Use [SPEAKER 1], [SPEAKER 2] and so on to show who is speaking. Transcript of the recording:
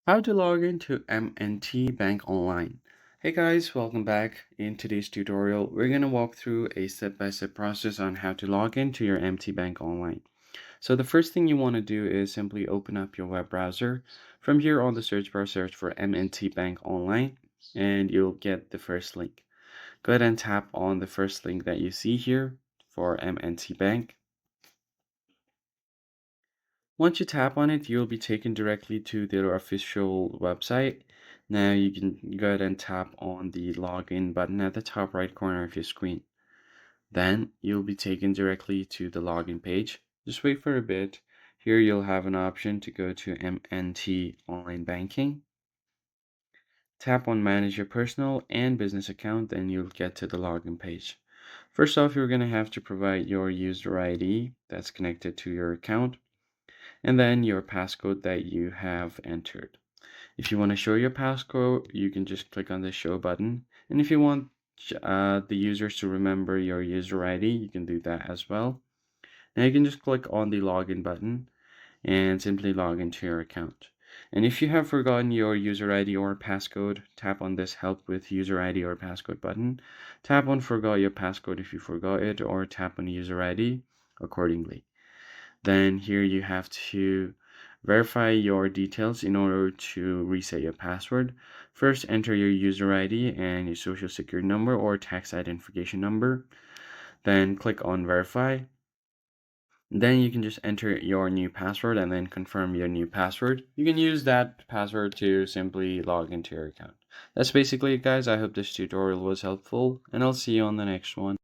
[SPEAKER 1] How to log into M&T Bank Online. Hey guys, welcome back. In today's tutorial, we're going to walk through a step-by-step process on how to log into your M&T Bank Online. So the first thing you want to do is simply open up your web browser. From here on the search bar, search for M&T Bank Online, and you'll get the first link. Go ahead and tap on the first link that you see here for M&T Bank. Once you tap on it, you'll be taken directly to their official website. Now you can go ahead and tap on the login button at the top right corner of your screen. Then you'll be taken directly to the login page. Just wait for a bit. Here you'll have an option to go to M&T Online Banking. Tap on Manage your personal and business account, and you'll get to the login page. First off, you're going to have to provide your user ID that's connected to your account, and then your passcode that you have entered. If you want to show your passcode, you can just click on the show button. And if you want the users to remember your user ID, you can do that as well. Now you can just click on the login button and simply log into your account. And if you have forgotten your user ID or passcode, tap on this help with user ID or passcode button. Tap on forgot your passcode if you forgot it, or tap on user ID accordingly. Then here you have to verify your details in order to reset your password. First, enter your user ID and your social security number or tax identification number. Then click on verify. Then you can just enter your new password and then confirm your new password. You can use that password to simply log into your account. That's basically it, guys. I hope this tutorial was helpful, and I'll see you on the next one.